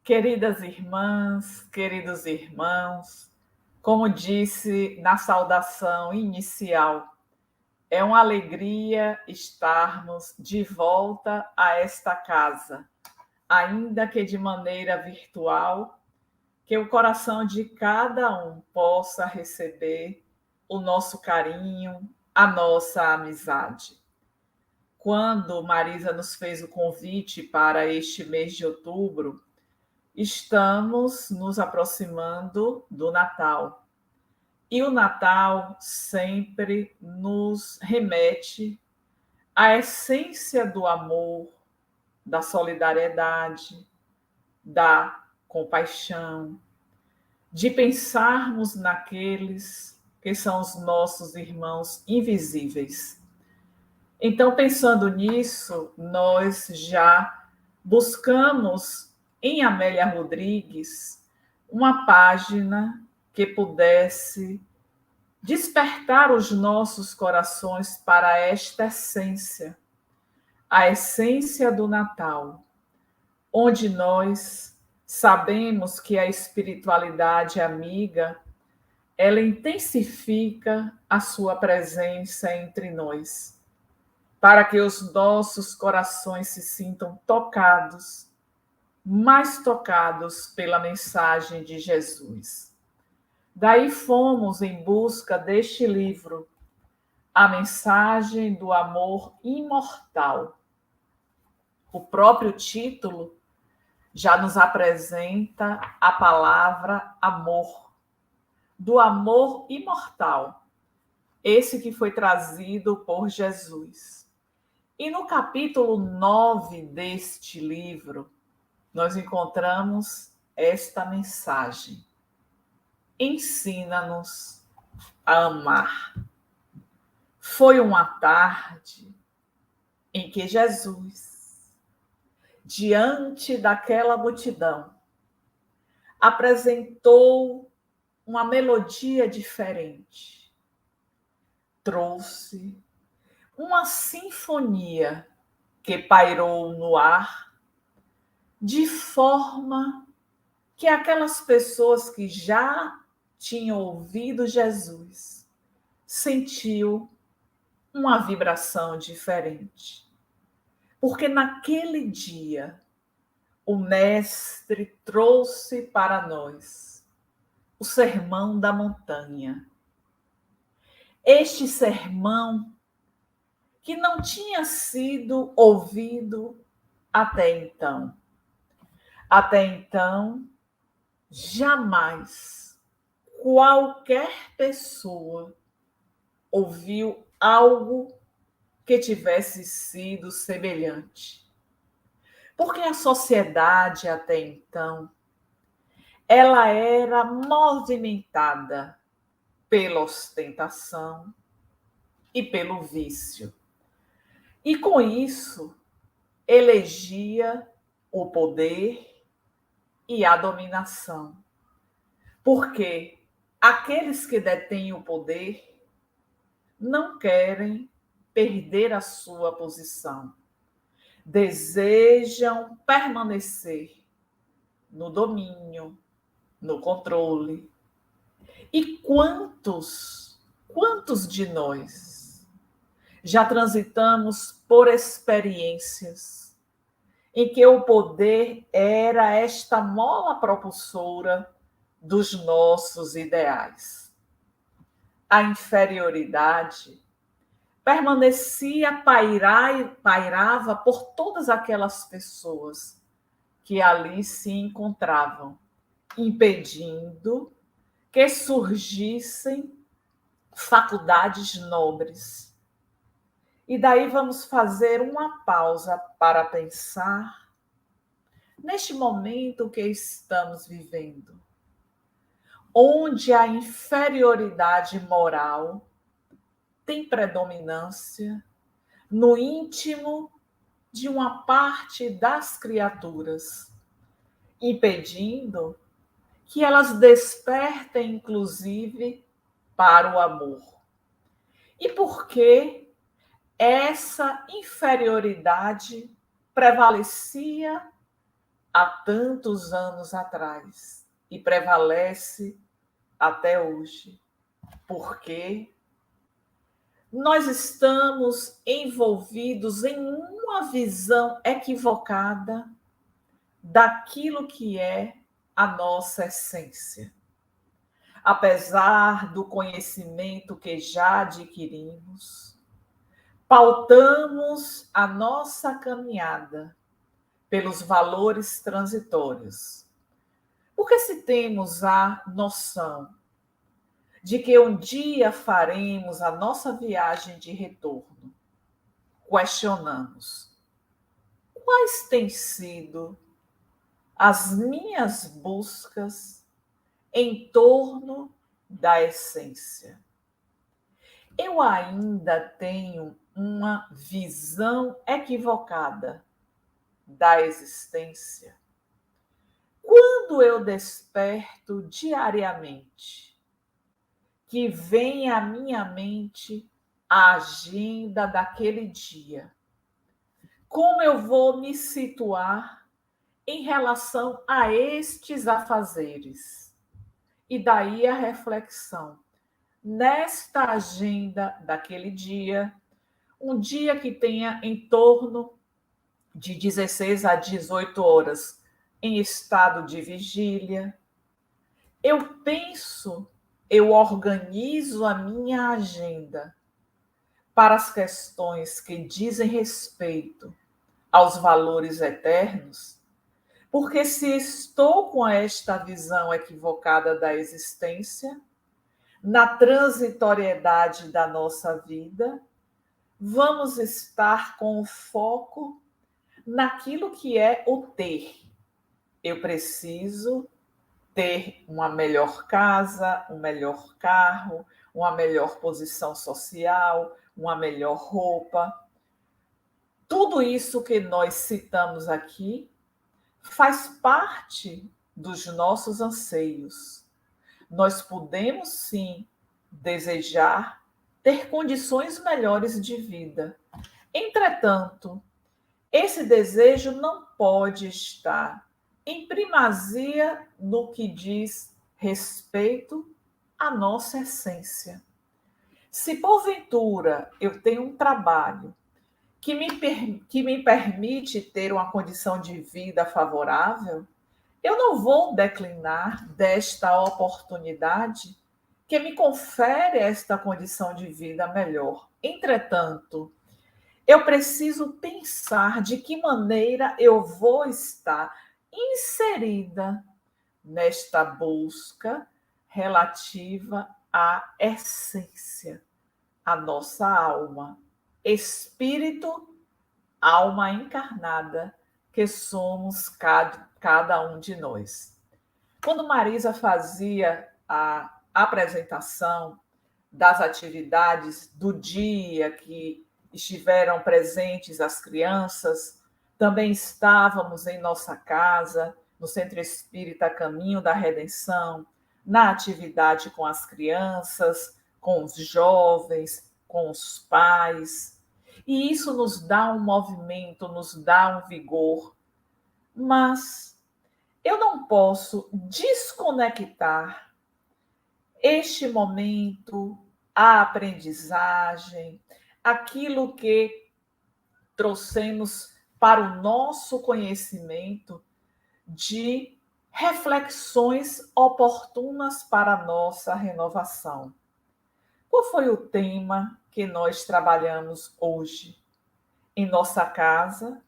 Queridas irmãs, queridos irmãos, como disse na saudação inicial, é uma alegria estarmos de volta a esta casa, ainda que de maneira virtual, que o coração de cada um possa receber o nosso carinho, a nossa amizade. Quando Marisa nos fez o convite para este mês de outubro, estamos nos aproximando do Natal. E o Natal sempre nos remete à essência do amor, da solidariedade, da compaixão, de pensarmos naqueles que são os nossos irmãos invisíveis. Então, pensando nisso, nós já buscamos em Amélia Rodrigues uma página que pudesse despertar os nossos corações para esta essência, a essência do Natal, onde nós sabemos que a espiritualidade amiga, ela intensifica a sua presença entre nós, para que os nossos corações se sintam tocados, mais tocados pela mensagem de Jesus. Daí fomos em busca deste livro, A Mensagem do Amor Imortal. O próprio título já nos apresenta a palavra amor, do amor imortal, esse que foi trazido por Jesus. E no capítulo 9 deste livro, nós encontramos esta mensagem: ensina-nos a amar. Foi uma tarde em que Jesus, diante daquela multidão, apresentou uma melodia diferente, trouxe uma sinfonia que pairou no ar, de forma que aquelas pessoas que já tinham ouvido Jesus sentiu uma vibração diferente. Porque naquele dia o mestre trouxe para nós o Sermão da Montanha. Este sermão que não tinha sido ouvido até então. Até então, jamais qualquer pessoa ouviu algo que tivesse sido semelhante. Porque a sociedade até então, ela era movimentada pela ostentação e pelo vício. E com isso, elegia o poder e a dominação. Porque aqueles que detêm o poder não querem perder a sua posição. Desejam permanecer no domínio, no controle. E quantos de nós já transitamos por experiências em que o poder era esta mola propulsora dos nossos ideais? A inferioridade pairava por todas aquelas pessoas que ali se encontravam, impedindo que surgissem faculdades nobres. E daí vamos fazer uma pausa para pensar neste momento que estamos vivendo, onde a inferioridade moral tem predominância no íntimo de uma parte das criaturas, impedindo que elas despertem, inclusive, para o amor. E por que essa inferioridade prevalecia há tantos anos atrás e prevalece até hoje. Porque nós estamos envolvidos em uma visão equivocada daquilo que é a nossa essência. Apesar do conhecimento que já adquirimos, pautamos a nossa caminhada pelos valores transitórios. Porque se temos a noção de que um dia faremos a nossa viagem de retorno, questionamos: quais têm sido as minhas buscas em torno da essência? Eu ainda tenho uma visão equivocada da existência? Quando eu desperto diariamente, que vem à minha mente a agenda daquele dia, como eu vou me situar em relação a estes afazeres? E daí a reflexão. Nesta agenda daquele dia, um dia que tenha em torno de 16 a 18 horas em estado de vigília, eu penso, eu organizo a minha agenda para as questões que dizem respeito aos valores eternos, porque se estou com esta visão equivocada da existência, na transitoriedade da nossa vida, vamos estar com o foco naquilo que é o ter. Eu preciso ter uma melhor casa, um melhor carro, uma melhor posição social, uma melhor roupa. Tudo isso que nós citamos aqui faz parte dos nossos anseios. Nós podemos, sim, desejar ter condições melhores de vida. Entretanto, esse desejo não pode estar em primazia no que diz respeito à nossa essência. Se porventura eu tenho um trabalho que me permite ter uma condição de vida favorável, eu não vou declinar desta oportunidade que me confere esta condição de vida melhor. Entretanto, eu preciso pensar de que maneira eu vou estar inserida nesta busca relativa à essência, à nossa alma, espírito, alma encarnada, que somos cada um de nós. Quando Marisa fazia a apresentação das atividades do dia que estiveram presentes as crianças, também estávamos em nossa casa, no Centro Espírita Caminho da Redenção, na atividade com as crianças, com os jovens, com os pais. E isso nos dá um movimento, nos dá um vigor. Mas eu não posso desconectar este momento, a aprendizagem, aquilo que trouxemos para o nosso conhecimento de reflexões oportunas para a nossa renovação. Qual foi o tema que nós trabalhamos hoje? Em nossa casa,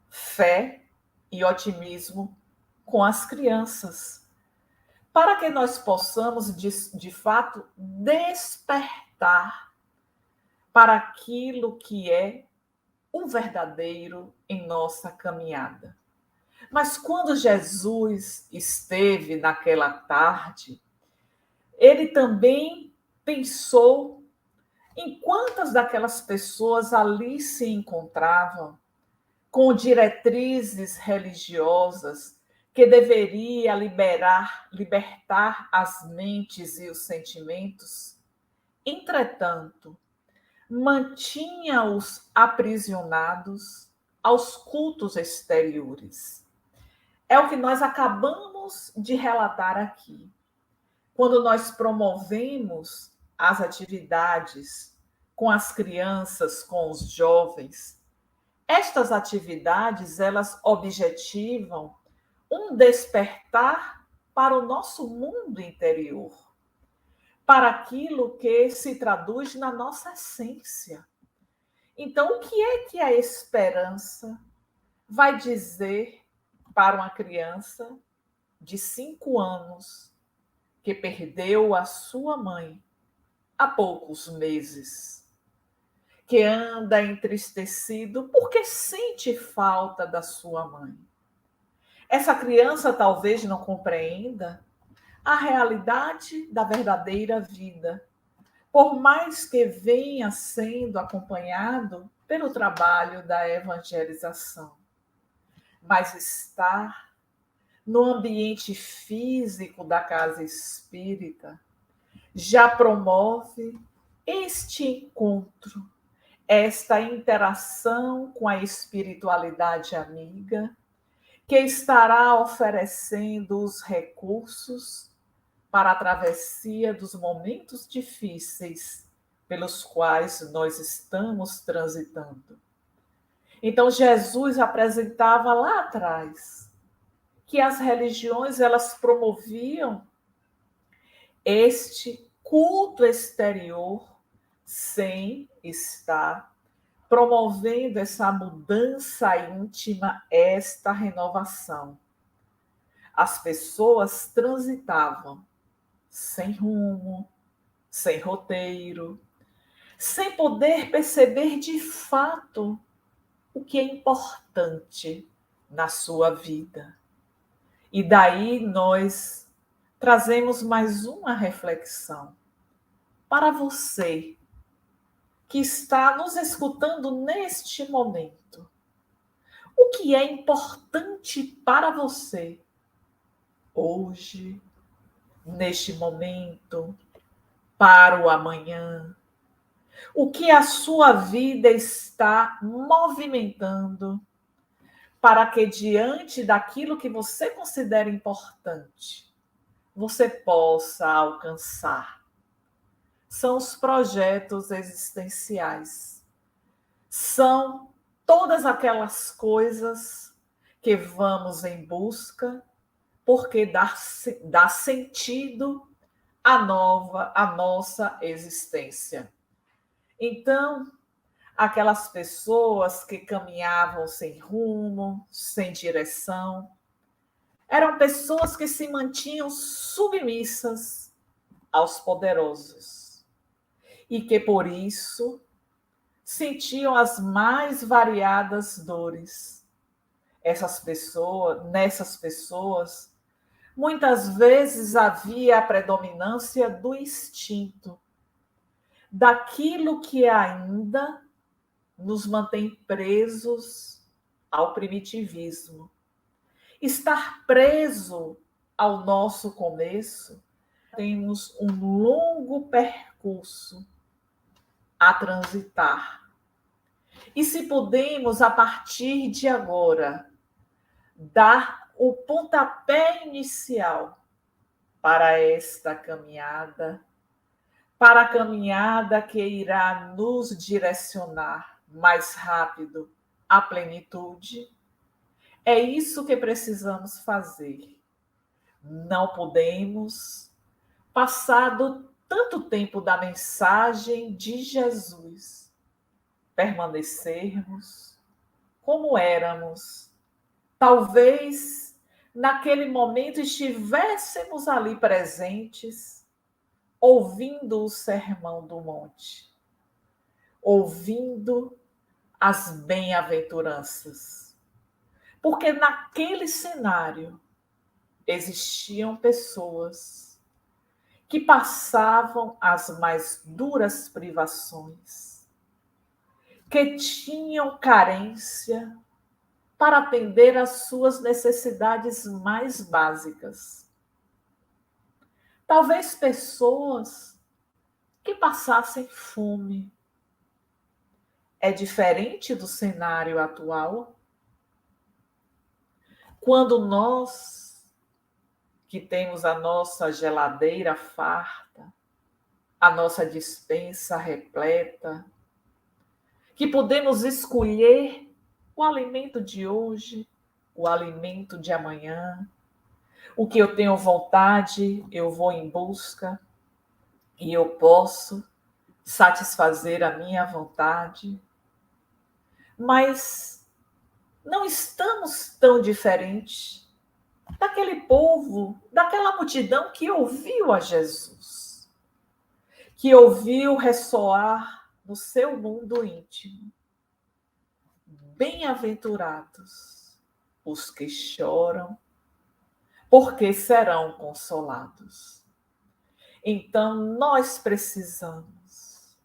fé e otimismo com as crianças, para que nós possamos, de fato, despertar para aquilo que é o verdadeiro em nossa caminhada. Mas quando Jesus esteve naquela tarde, ele também pensou em quantas daquelas pessoas ali se encontravam com diretrizes religiosas que deveria libertar as mentes e os sentimentos. Entretanto, mantinha-os aprisionados aos cultos exteriores. É o que nós acabamos de relatar aqui. Quando nós promovemos as atividades com as crianças, com os jovens, estas atividades, elas objetivam um despertar para o nosso mundo interior, para aquilo que se traduz na nossa essência. Então, o que a esperança vai dizer para uma criança de 5 anos que perdeu a sua mãe há poucos meses, que anda entristecido porque sente falta da sua mãe? Essa criança talvez não compreenda a realidade da verdadeira vida, por mais que venha sendo acompanhado pelo trabalho da evangelização. Mas estar no ambiente físico da casa espírita já promove este encontro, esta interação com a espiritualidade amiga, que estará oferecendo os recursos para a travessia dos momentos difíceis pelos quais nós estamos transitando. Então Jesus apresentava lá atrás que as religiões elas promoviam este culto exterior sem estar promovendo essa mudança íntima, esta renovação. As pessoas transitavam sem rumo, sem roteiro, sem poder perceber de fato o que é importante na sua vida. E daí nós trazemos mais uma reflexão para você que está nos escutando neste momento. O que é importante para você hoje, neste momento, para o amanhã? O que a sua vida está movimentando para que, diante daquilo que você considera importante, você possa alcançar? São os projetos existenciais. São todas aquelas coisas que vamos em busca, porque dá sentido à nossa existência. Então, aquelas pessoas que caminhavam sem rumo, sem direção, eram pessoas que se mantinham submissas aos poderosos e que, por isso, sentiam as mais variadas dores. Nessas pessoas, muitas vezes havia a predominância do instinto, daquilo que ainda nos mantém presos ao primitivismo. Estar preso ao nosso começo, temos um longo percurso a transitar. E se podemos, a partir de agora, dar o pontapé inicial para esta caminhada, para a caminhada que irá nos direcionar mais rápido à plenitude, é isso que precisamos fazer. Não podemos, passado tanto tempo da mensagem de Jesus, permanecermos como éramos. Talvez naquele momento estivéssemos ali presentes, ouvindo o Sermão do Monte, ouvindo as bem-aventuranças. Porque naquele cenário existiam pessoas que passavam as mais duras privações, que tinham carência para atender às suas necessidades mais básicas. Talvez pessoas que passassem fome. É diferente do cenário atual? Quando nós, que temos a nossa geladeira farta, a nossa despensa repleta, que podemos escolher o alimento de hoje, o alimento de amanhã, o que eu tenho vontade, eu vou em busca e eu posso satisfazer a minha vontade. Mas não estamos tão diferentes daquele povo, daquela multidão que ouviu a Jesus, que ouviu ressoar no seu mundo íntimo. Bem-aventurados os que choram, porque serão consolados. Então, nós precisamos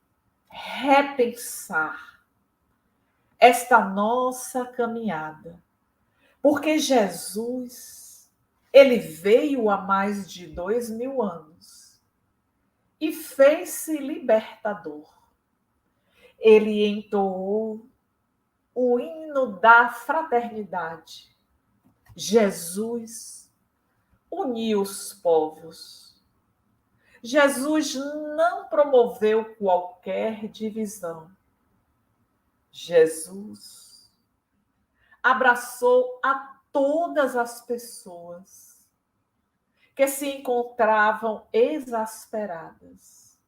repensar esta nossa caminhada, porque Jesus, ele veio há mais de 2000 anos e fez-se libertador. Ele entoou o hino da fraternidade. Jesus uniu os povos. Jesus não promoveu qualquer divisão. Jesus abraçou a todas as pessoas que se encontravam exasperadas,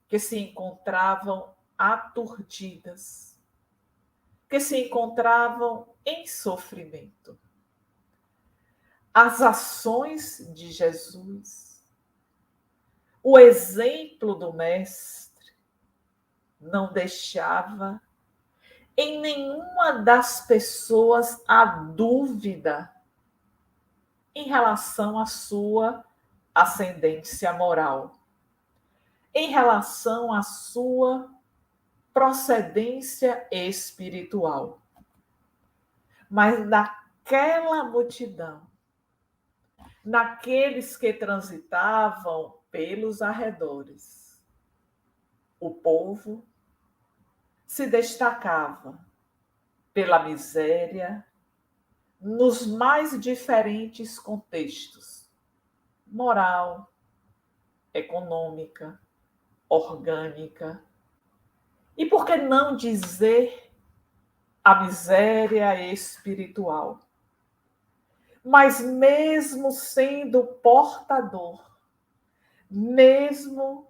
que se encontravam aturdidas, que se encontravam em sofrimento. As ações de Jesus, o exemplo do Mestre, não deixava em nenhuma das pessoas a dúvida em relação à sua ascendência moral, em relação à sua procedência espiritual. Mas naquela multidão, naqueles que transitavam pelos arredores, o povo se destacava pela miséria nos mais diferentes contextos: moral, econômica, orgânica. E por que não dizer a miséria espiritual? Mas mesmo sendo portador, mesmo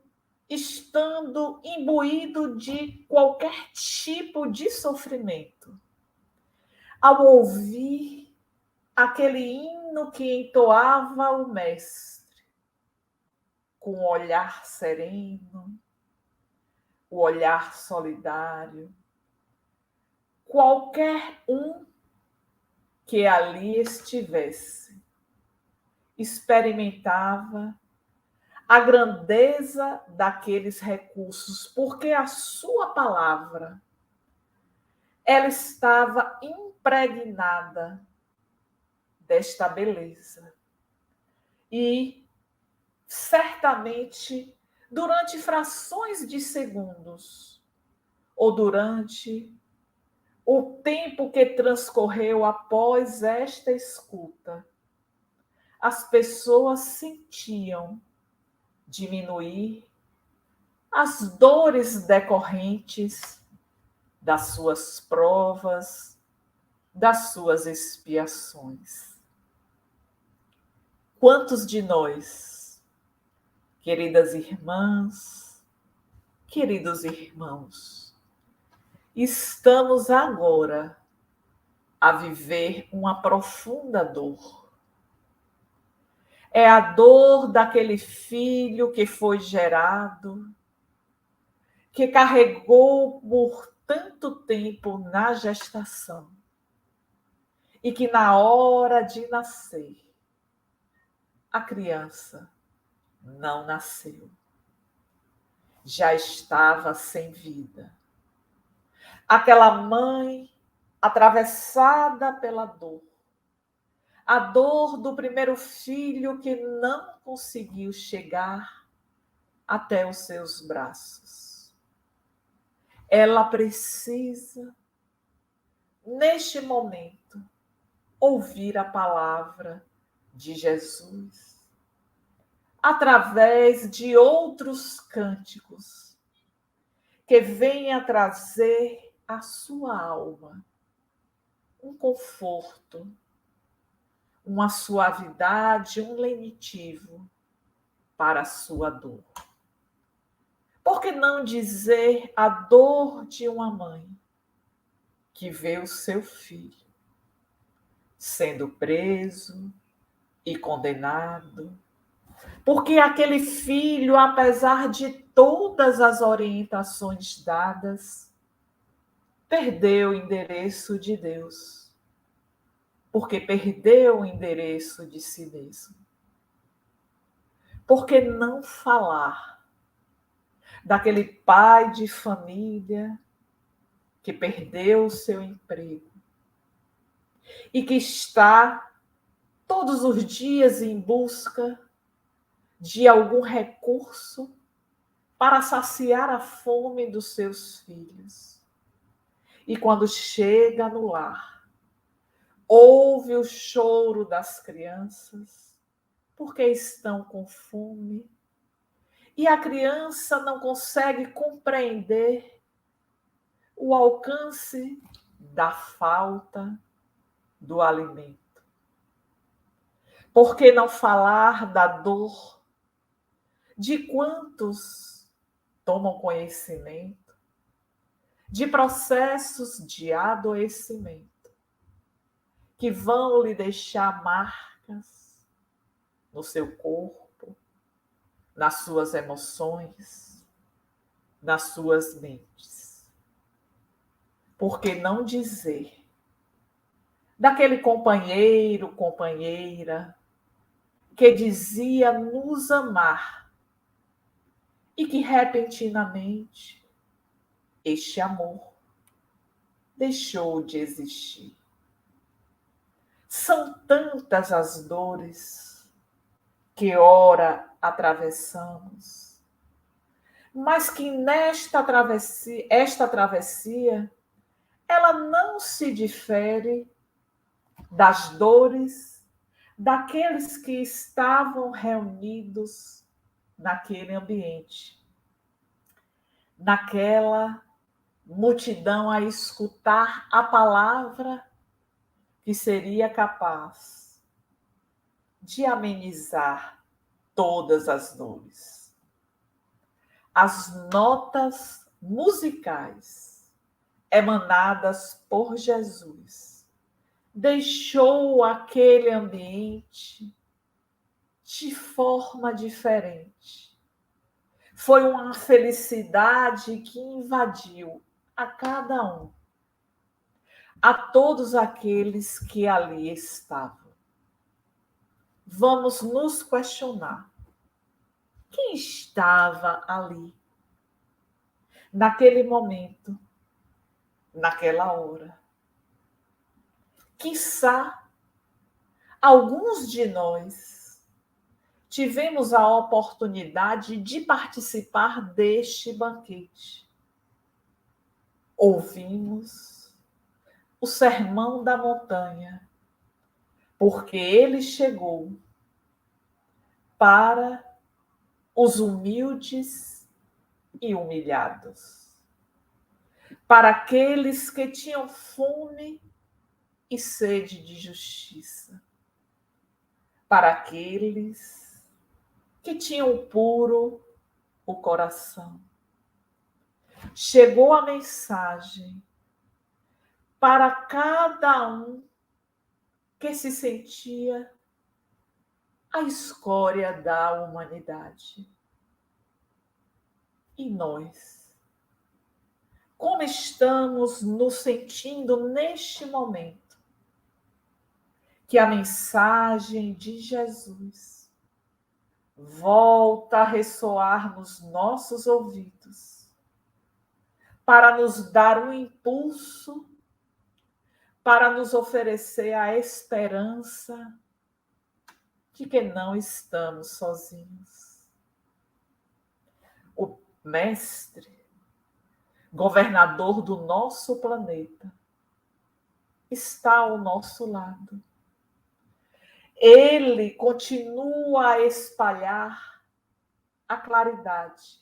estando imbuído de qualquer tipo de sofrimento, ao ouvir aquele hino que entoava o Mestre, com o olhar sereno, o olhar solidário, qualquer um que ali estivesse experimentava a grandeza daqueles recursos, porque a sua palavra, ela estava impregnada desta beleza. E certamente, durante frações de segundos, ou durante o tempo que transcorreu após esta escuta, as pessoas sentiam diminuir as dores decorrentes das suas provas, das suas expiações. Quantos de nós, queridas irmãs, queridos irmãos, estamos agora a viver uma profunda dor? É a dor daquele filho que foi gerado, que carregou por tanto tempo na gestação e que na hora de nascer, a criança não nasceu, já estava sem vida. Aquela mãe atravessada pela dor, a dor do primeiro filho que não conseguiu chegar até os seus braços. Ela precisa, neste momento, ouvir a palavra de Jesus através de outros cânticos que venha trazer à sua alma um conforto, uma suavidade, um lenitivo para a sua dor. Por que não dizer a dor de uma mãe que vê o seu filho sendo preso e condenado? Porque aquele filho, apesar de todas as orientações dadas, perdeu o endereço de Deus, porque perdeu o endereço de si mesmo. Por que não falar daquele pai de família que perdeu o seu emprego e que está todos os dias em busca de algum recurso para saciar a fome dos seus filhos? E quando chega no lar, ouve o choro das crianças, porque estão com fome, e a criança não consegue compreender o alcance da falta do alimento. Por que não falar da dor de quantos tomam conhecimento de processos de adoecimento que vão lhe deixar marcas no seu corpo, nas suas emoções, nas suas mentes? Por que não dizer daquele companheiro, companheira, que dizia nos amar e que repentinamente este amor deixou de existir? São tantas as dores que ora atravessamos, mas que esta travessia, ela não se difere das dores daqueles que estavam reunidos naquele ambiente, naquela multidão a escutar a palavra que seria capaz de amenizar todas as dores. As notas musicais emanadas por Jesus deixou aquele ambiente de forma diferente. Foi uma felicidade que invadiu a cada um, a todos aqueles que ali estavam. Vamos nos questionar: quem estava ali, naquele momento, naquela hora? Quiçá, alguns de nós tivemos a oportunidade de participar deste banquete. Ouvimos o sermão da montanha, porque ele chegou para os humildes e humilhados, para aqueles que tinham fome e sede de justiça, para aqueles que tinham puro o coração. Chegou a mensagem para cada um que se sentia a escória da humanidade. E nós, como estamos nos sentindo neste momento que a mensagem de Jesus volta a ressoar nos nossos ouvidos para nos dar um impulso, para nos oferecer a esperança de que não estamos sozinhos? O Mestre, governador do nosso planeta, está ao nosso lado. Ele continua a espalhar a claridade,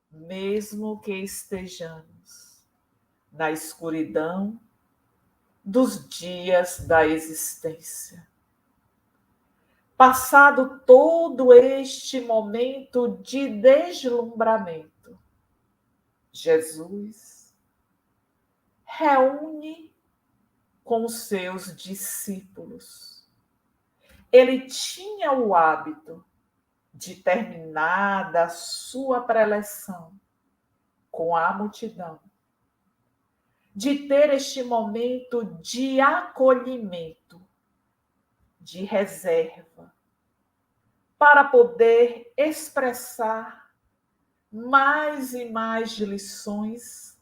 mesmo que estejamos na escuridão dos dias da existência. Passado todo este momento de deslumbramento, Jesus reúne com os seus discípulos. Ele tinha o hábito de, terminada a sua preleção com a multidão, de ter este momento de acolhimento, de reserva, para poder expressar mais e mais lições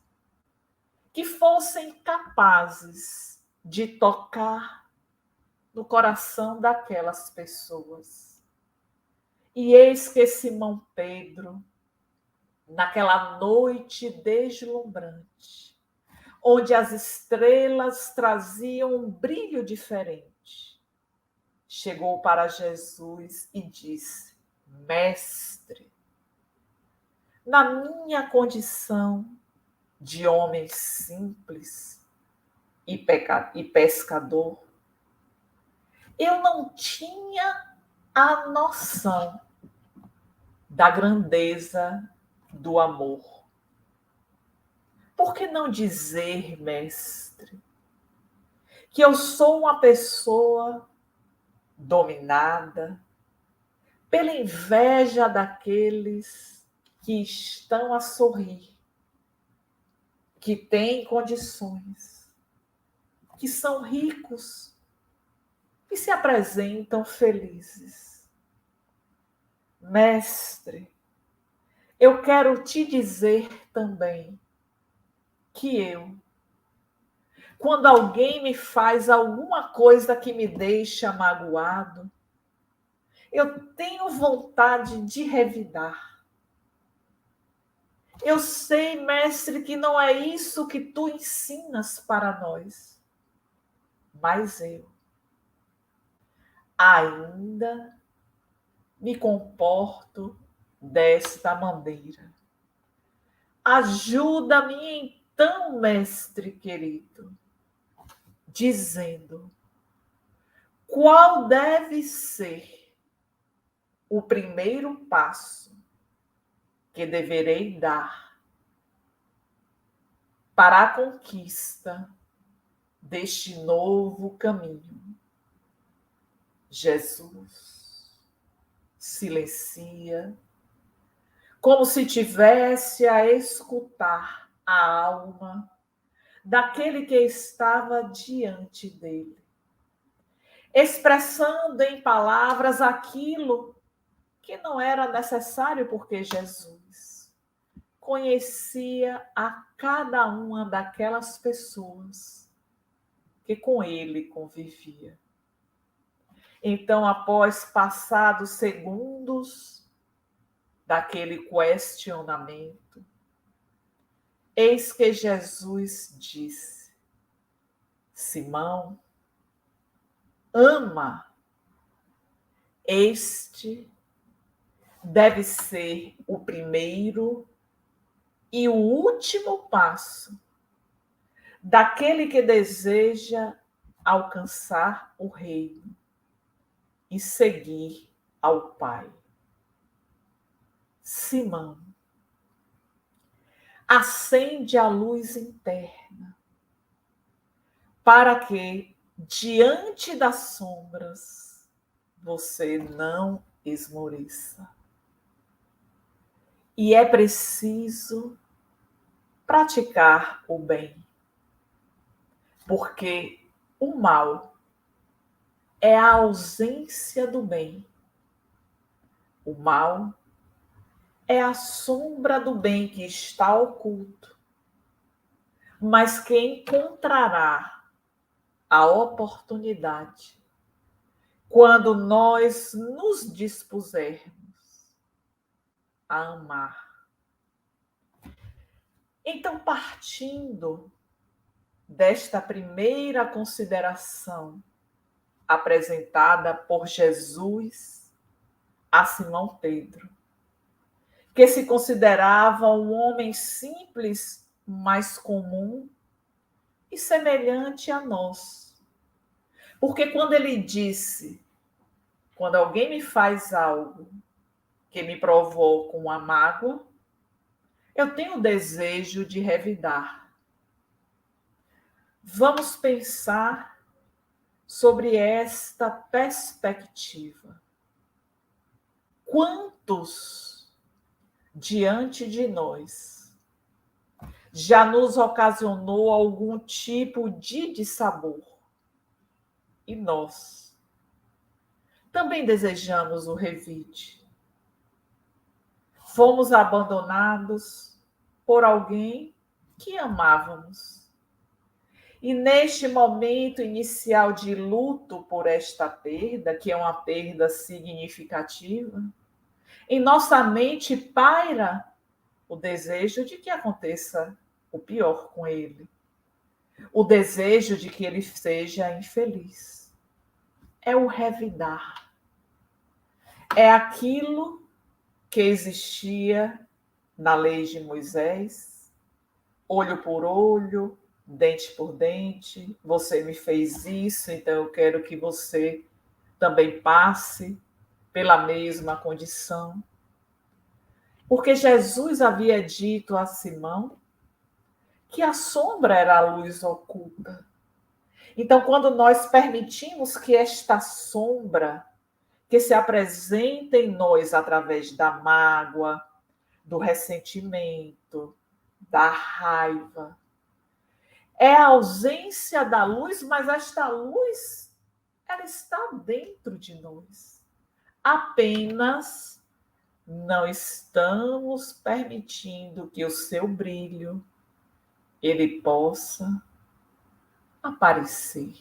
que fossem capazes de tocar no coração daquelas pessoas. E eis que Simão Pedro, naquela noite deslumbrante, onde as estrelas traziam um brilho diferente, chegou para Jesus e disse: Mestre, na minha condição de homem simples e pescador, eu não tinha a noção da grandeza do amor. Por que não dizer, mestre, que eu sou uma pessoa dominada pela inveja daqueles que estão a sorrir, que têm condições, que são ricos, que se apresentam felizes. Mestre, eu quero te dizer também que quando alguém me faz alguma coisa que me deixa magoado, eu tenho vontade de revidar. Eu sei, mestre, que não é isso que tu ensinas para nós, mas eu ainda me comporto desta maneira. Ajuda-me então, mestre querido, dizendo qual deve ser o primeiro passo que deverei dar para a conquista deste novo caminho. Jesus silencia, como se tivesse a escutar a alma daquele que estava diante dele, expressando em palavras aquilo que não era necessário, porque Jesus conhecia a cada uma daquelas pessoas que com ele convivia. Então, após passados segundos daquele questionamento, eis que Jesus disse: Simão, ama. Este deve ser o primeiro e o último passo daquele que deseja alcançar o reino e seguir ao Pai. Simão, acende a luz interna para que, diante das sombras, você não esmoreça. E é preciso praticar o bem, porque o mal é a ausência do bem. O mal é a sombra do bem que está oculto, mas que encontrará a oportunidade quando nós nos dispusermos a amar. Então, partindo desta primeira consideração apresentada por Jesus a Simão Pedro, que se considerava um homem simples, mas comum e semelhante a nós. Porque quando ele disse, quando alguém me faz algo que me provoca uma mágoa, eu tenho o desejo de revidar. Vamos pensar sobre esta perspectiva. Quantos diante de nós já nos ocasionou algum tipo de dissabor? E nós também desejamos o revide. Fomos abandonados por alguém que amávamos. E neste momento inicial de luto por esta perda, que é uma perda significativa, em nossa mente paira o desejo de que aconteça o pior com ele. O desejo de que ele seja infeliz. É o revidar. É aquilo que existia na lei de Moisés, olho por olho, dente por dente, você me fez isso, então eu quero que você também passe pela mesma condição. Porque Jesus havia dito a Simão que a sombra era a luz oculta. Então, quando nós permitimos que esta sombra que se apresenta em nós através da mágoa, do ressentimento, da raiva, é a ausência da luz, mas esta luz, ela está dentro de nós. Apenas não estamos permitindo que o seu brilho ele possa aparecer.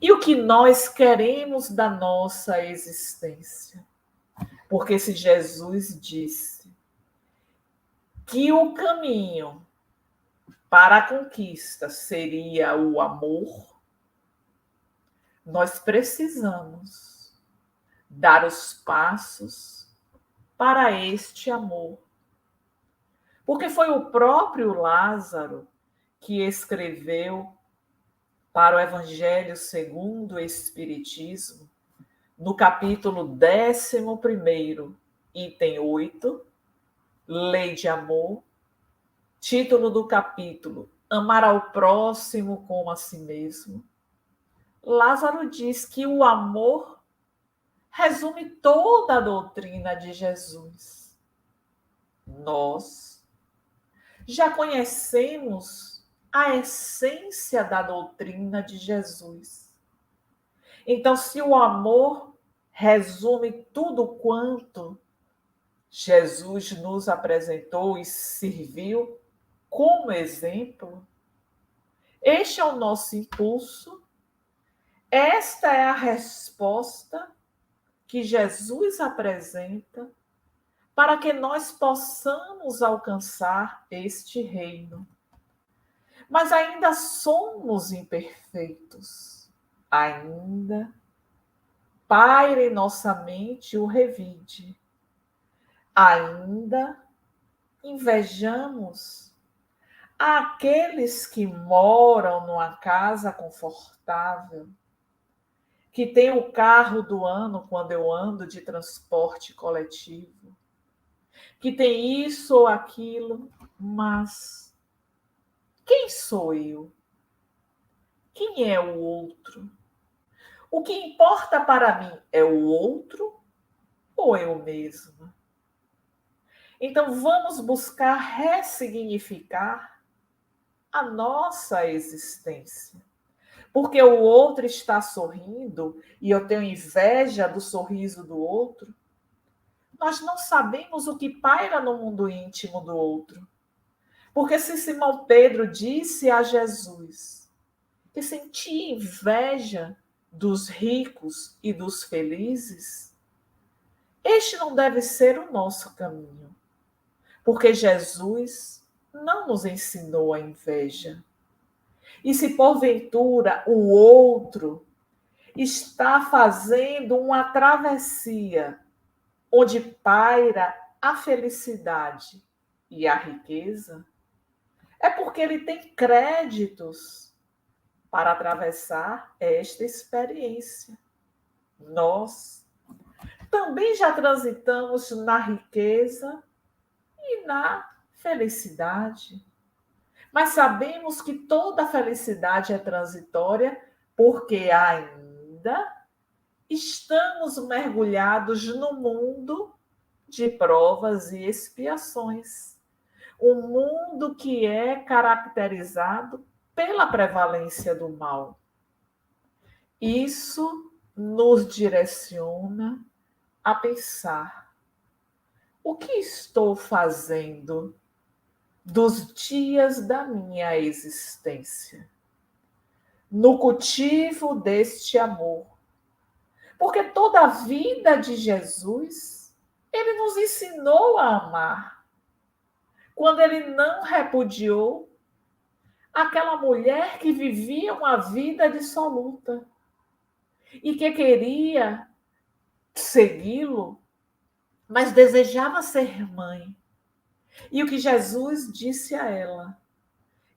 E o que nós queremos da nossa existência? Porque se Jesus disse que o caminho para a conquista seria o amor, nós precisamos dar os passos para este amor. Porque foi o próprio Lázaro que escreveu para o Evangelho segundo o Espiritismo, no capítulo 11º, item 8, Lei de Amor, título do capítulo, Amar ao próximo como a si mesmo. Lázaro diz que o amor resume toda a doutrina de Jesus. Nós já conhecemos a essência da doutrina de Jesus. Então, se o amor resume tudo quanto Jesus nos apresentou e serviu como exemplo, este é o nosso impulso, esta é a resposta que Jesus apresenta para que nós possamos alcançar este reino. Mas ainda somos imperfeitos. Ainda paira em nossa mente o revide. Ainda invejamos aqueles que moram numa casa confortável, que tem o carro do ano quando eu ando de transporte coletivo, que tem isso ou aquilo, mas quem sou eu? Quem é o outro? O que importa para mim é o outro ou eu mesma? Então vamos buscar ressignificar a nossa existência. Porque o outro está sorrindo e eu tenho inveja do sorriso do outro. Nós não sabemos o que paira no mundo íntimo do outro. Porque se Simão Pedro disse a Jesus que sentia inveja dos ricos e dos felizes, este não deve ser o nosso caminho. Porque Jesus não nos ensinou a inveja. E se porventura o outro está fazendo uma travessia onde paira a felicidade e a riqueza, é porque ele tem créditos para atravessar esta experiência. Nós também já transitamos na riqueza e na felicidade. Mas sabemos que toda felicidade é transitória porque ainda estamos mergulhados no mundo de provas e expiações. Um mundo que é caracterizado pela prevalência do mal. Isso nos direciona a pensar: o que estou fazendo dos dias da minha existência no cultivo deste amor? Porque toda a vida de Jesus, ele nos ensinou a amar. Quando ele não repudiou aquela mulher que vivia uma vida dissoluta e que queria segui-lo, mas desejava ser mãe. E o que Jesus disse a ela?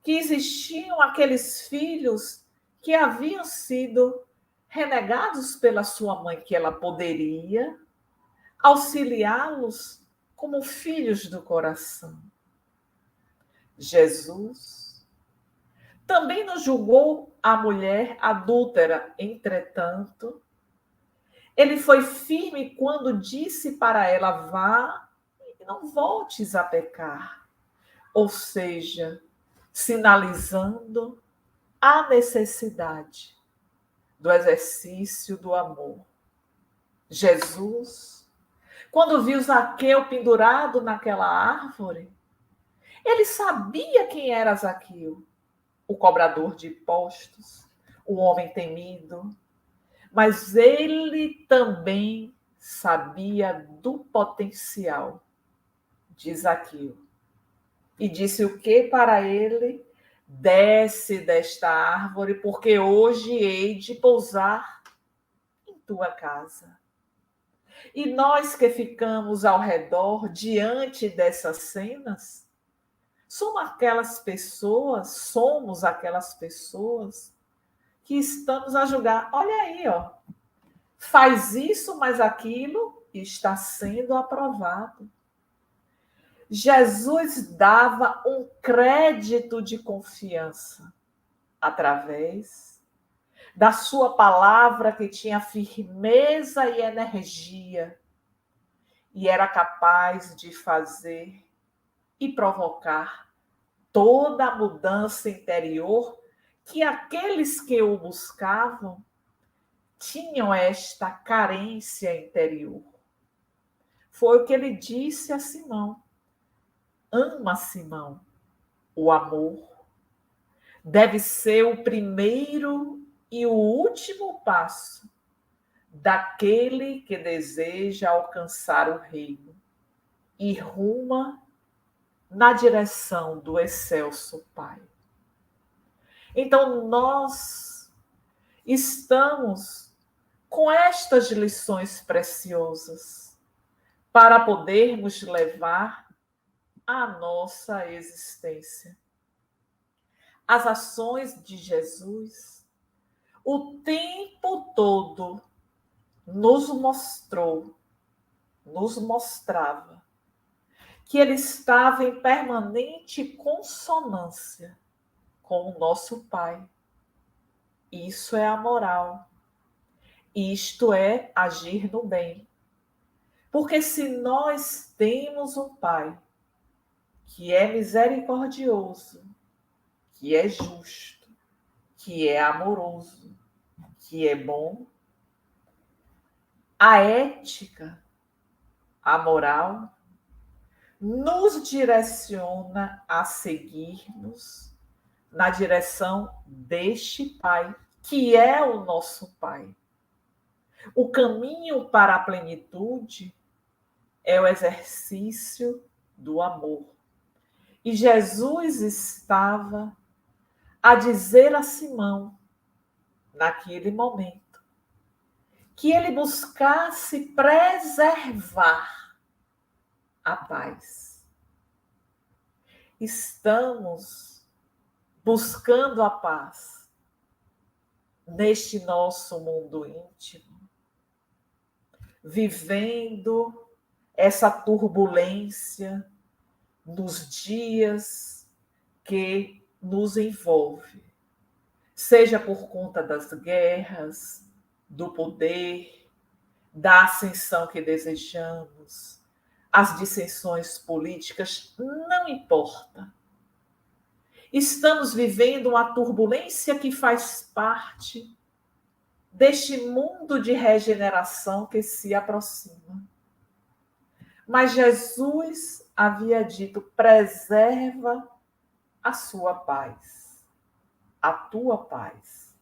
Que existiam aqueles filhos que haviam sido renegados pela sua mãe, que ela poderia auxiliá-los como filhos do coração. Jesus também não julgou a mulher adúltera, entretanto, ele foi firme quando disse para ela: vá e não voltes a pecar. Ou seja, sinalizando a necessidade do exercício do amor. Jesus, quando viu Zaqueu pendurado naquela árvore, ele sabia quem era Zaqueu, o cobrador de impostos, o homem temido, mas ele também sabia do potencial de Zaqueu. E disse o que para ele? Desce desta árvore, porque hoje hei de pousar em tua casa. E nós que ficamos ao redor, diante dessas cenas, somos aquelas pessoas que estamos a julgar. Olha aí, ó, faz isso, mas aquilo está sendo aprovado. Jesus dava um crédito de confiança através da sua palavra, que tinha firmeza e energia e era capaz de fazer e provocar toda a mudança interior que aqueles que o buscavam tinham esta carência interior. Foi o que ele disse a Simão. Ama, Simão. O amor deve ser o primeiro e o último passo daquele que deseja alcançar o reino e ruma na direção do excelso Pai. Então, nós estamos com estas lições preciosas para podermos levar a nossa existência. As ações de Jesus, o tempo todo, nos mostrava que ele estava em permanente consonância com o nosso Pai. Isso é a moral. Isto é agir no bem. Porque se nós temos um Pai que é misericordioso, que é justo, que é amoroso, que é bom, a ética, a moral, nos direciona a seguirmos na direção deste Pai, que é o nosso Pai. O caminho para a plenitude é o exercício do amor. E Jesus estava a dizer a Simão, naquele momento, que ele buscasse preservar a paz. Estamos buscando a paz neste nosso mundo íntimo, vivendo essa turbulência nos dias que nos envolve, seja por conta das guerras, do poder, da ascensão que desejamos, as dissensões políticas, não importa. Estamos vivendo uma turbulência que faz parte deste mundo de regeneração que se aproxima. Mas Jesus havia dito: preserva a sua paz, a tua paz.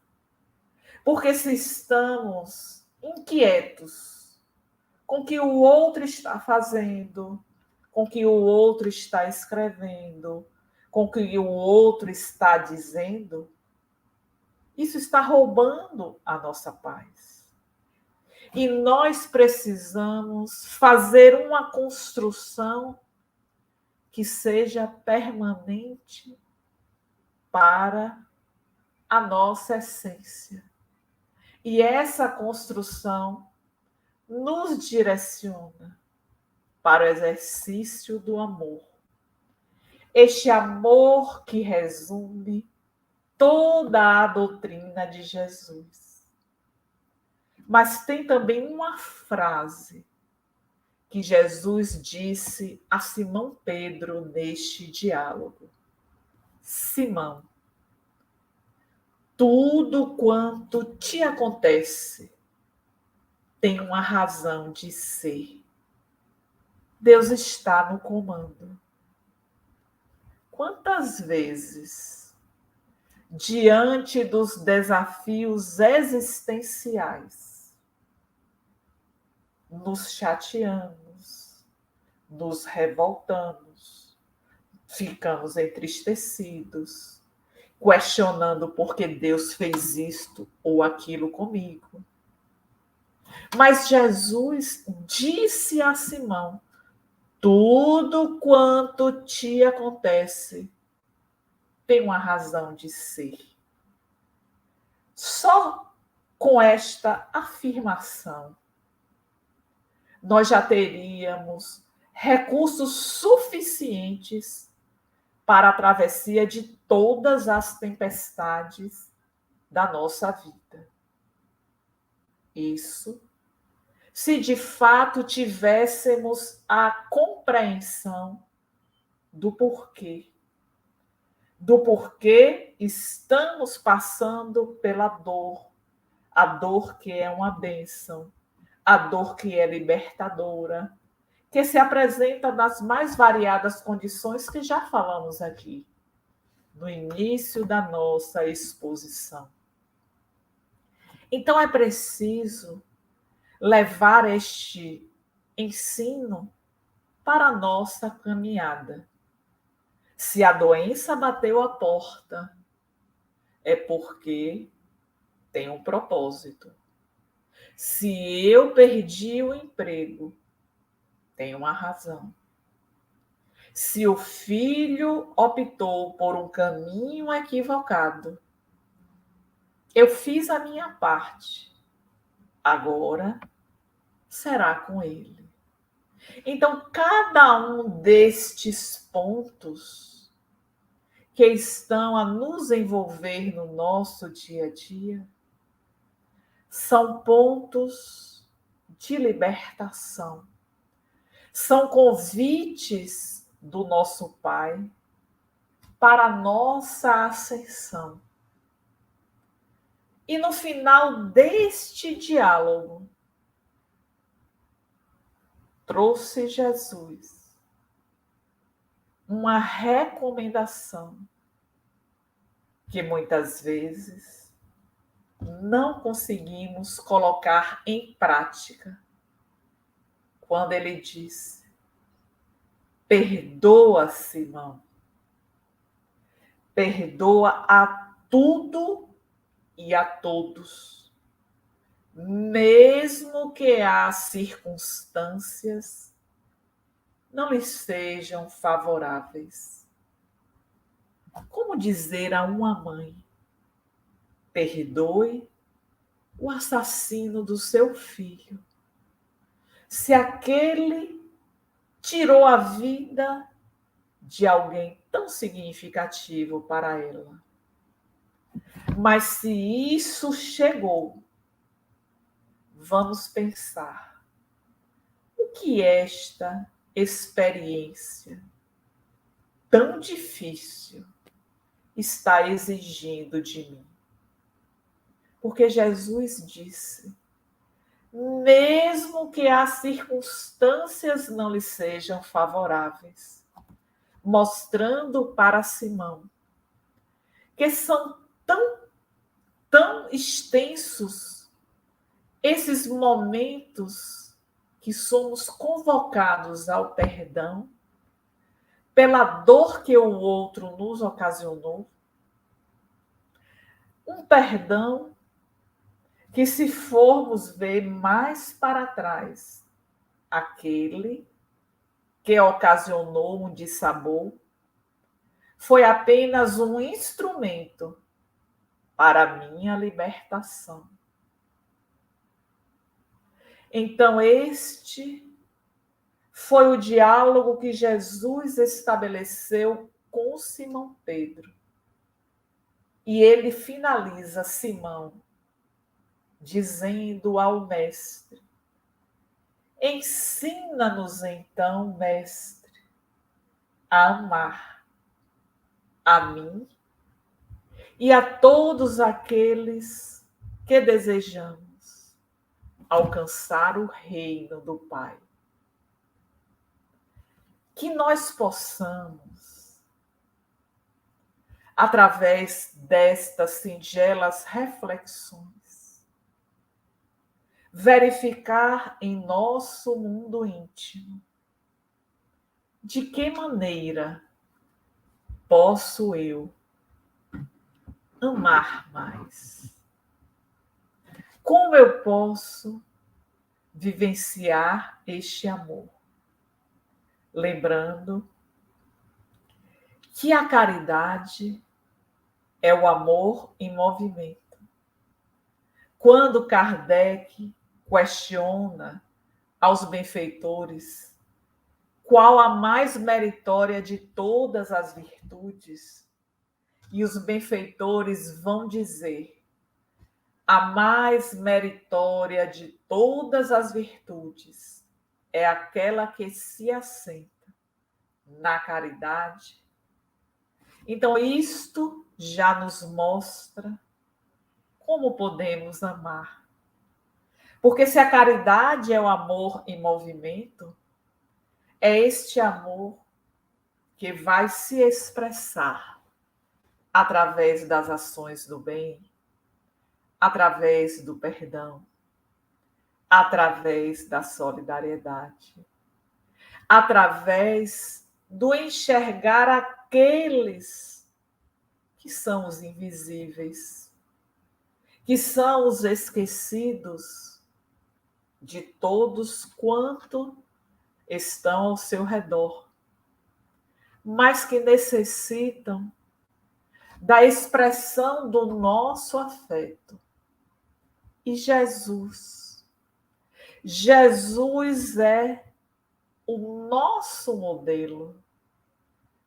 Porque se estamos inquietos com o que o outro está fazendo, com o que o outro está escrevendo, com o que o outro está dizendo, isso está roubando a nossa paz. E nós precisamos fazer uma construção que seja permanente para a nossa essência. E essa construção nos direciona para o exercício do amor. Este amor que resume toda a doutrina de Jesus. Mas tem também uma frase que Jesus disse a Simão Pedro neste diálogo. Simão, tudo quanto te acontece tem uma razão de ser. Deus está no comando. Quantas vezes, diante dos desafios existenciais, nos chateamos, nos revoltamos, ficamos entristecidos, questionando por que Deus fez isto ou aquilo comigo. Mas Jesus disse a Simão: tudo quanto te acontece tem uma razão de ser. Só com esta afirmação, nós já teríamos recursos suficientes para a travessia de todas as tempestades da nossa vida. Isso, se de fato tivéssemos a compreensão do porquê estamos passando pela dor, a dor que é uma bênção, a dor que é libertadora, que se apresenta nas mais variadas condições que já falamos aqui, no início da nossa exposição. Então é preciso levar este ensino para a nossa caminhada. Se a doença bateu a porta, é porque tem um propósito. Se eu perdi o emprego, tem uma razão. Se o filho optou por um caminho equivocado, eu fiz a minha parte. Agora será com ele. Então, cada um destes pontos que estão a nos envolver no nosso dia a dia são pontos de libertação. São convites do nosso Pai para a nossa ascensão. E no final deste diálogo, trouxe Jesus uma recomendação que muitas vezes não conseguimos colocar em prática. Quando ele disse: perdoa, Simão, perdoa a tudo e a todos, mesmo que as circunstâncias não lhe sejam favoráveis. Como dizer a uma mãe: perdoe o assassino do seu filho, se aquele tirou a vida de alguém tão significativo para ela? Mas se isso chegou, vamos pensar: o que esta experiência tão difícil está exigindo de mim? Porque Jesus disse: mesmo que as circunstâncias não lhe sejam favoráveis, mostrando para Simão que são tão extensos esses momentos que somos convocados ao perdão pela dor que o outro nos ocasionou. Um perdão que, se formos ver mais para trás, aquele que ocasionou um dissabor foi apenas um instrumento para a minha libertação. Então, este foi o diálogo que Jesus estabeleceu com Simão Pedro. E ele finaliza Simão dizendo ao mestre: ensina-nos então, mestre, a amar a mim e a todos aqueles que desejamos alcançar o reino do Pai. Que nós possamos, através destas singelas reflexões, verificar em nosso mundo íntimo de que maneira posso eu amar mais. Como eu posso vivenciar este amor? Lembrando que a caridade é o amor em movimento. Quando Kardec questiona aos benfeitores qual a mais meritória de todas as virtudes, e os benfeitores vão dizer: a mais meritória de todas as virtudes é aquela que se assenta na caridade. Então, isto já nos mostra como podemos amar. Porque se a caridade é o amor em movimento, é este amor que vai se expressar através das ações do bem, através do perdão, através da solidariedade, através do enxergar aqueles que são os invisíveis, que são os esquecidos de todos quanto estão ao seu redor, mas que necessitam da expressão do nosso afeto. E Jesus é o nosso modelo.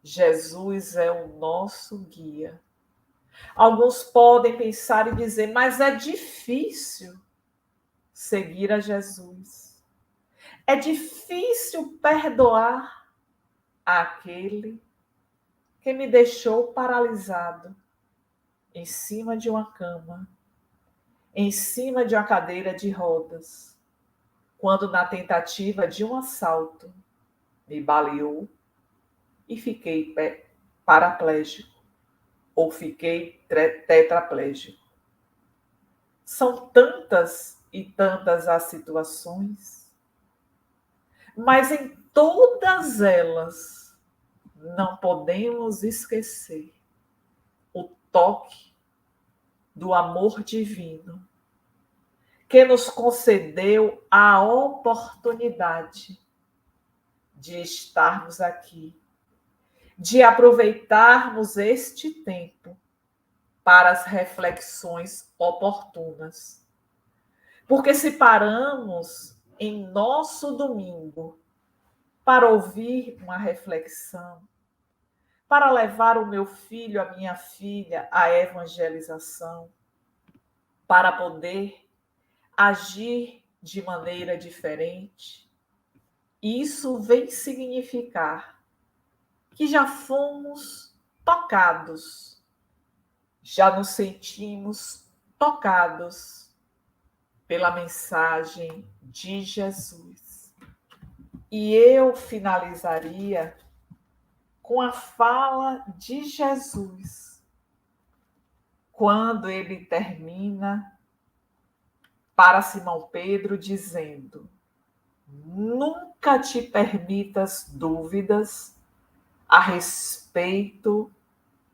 Jesus é o nosso guia. Alguns podem pensar e dizer: mas é difícil seguir a Jesus. É difícil perdoar aquele que me deixou paralisado em cima de uma cama, em cima de uma cadeira de rodas, quando na tentativa de um assalto me baleou e fiquei paraplégico ou fiquei tetraplégico. São tantas e tantas as situações, mas em todas elas não podemos esquecer o toque do amor divino que nos concedeu a oportunidade de estarmos aqui, de aproveitarmos este tempo para as reflexões oportunas. Porque se paramos em nosso domingo para ouvir uma reflexão, para levar o meu filho, a minha filha à evangelização, para poder agir de maneira diferente, isso vem significar que já fomos tocados, já nos sentimos tocados pela mensagem de Jesus. E eu finalizaria com a fala de Jesus, quando ele termina para Simão Pedro dizendo: nunca te permitas dúvidas a respeito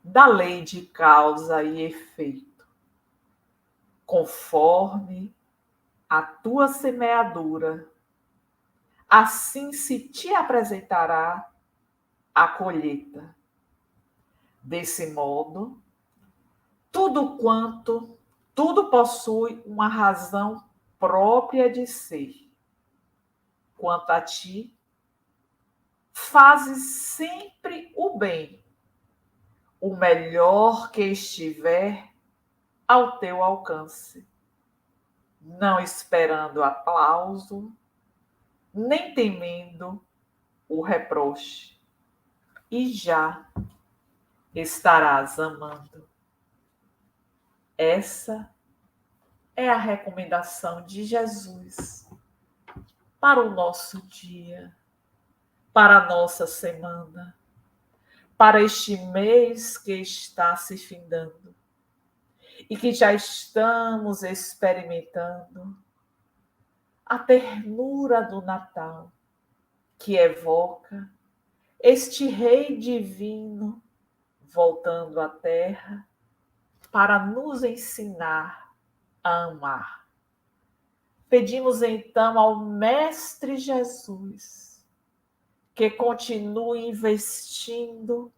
da lei de causa e efeito. Conforme a tua semeadura, assim se te apresentará a colheita. Desse modo, tudo possui uma razão própria de ser. Quanto a ti, fazes sempre o bem, o melhor que estiver ao teu alcance, não esperando aplauso, nem temendo o reproche, e já estarás amando. Essa é a recomendação de Jesus para o nosso dia, para a nossa semana, para este mês que está se findando e que já estamos experimentando a ternura do Natal, que evoca este Rei divino voltando à Terra para nos ensinar a amar. Pedimos então ao Mestre Jesus que continue investindo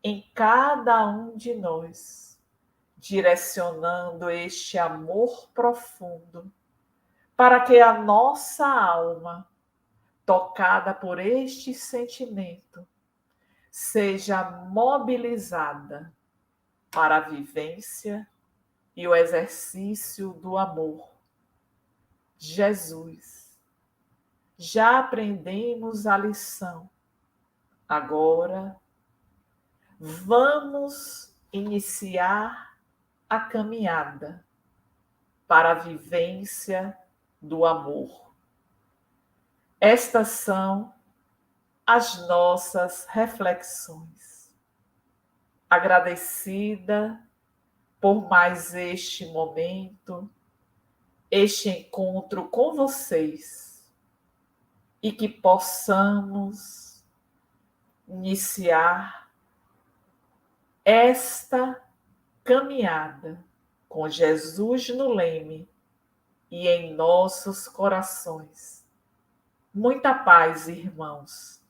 em cada um de nós, direcionando este amor profundo para que a nossa alma, tocada por este sentimento, seja mobilizada para a vivência e o exercício do amor. Jesus, já aprendemos a lição. Agora, vamos iniciar a caminhada para a vivência do amor. Estas são as nossas reflexões. Agradecida por mais este momento, este encontro com vocês, e que possamos iniciar esta caminhada com Jesus no leme e em nossos corações. Muita paz, irmãos.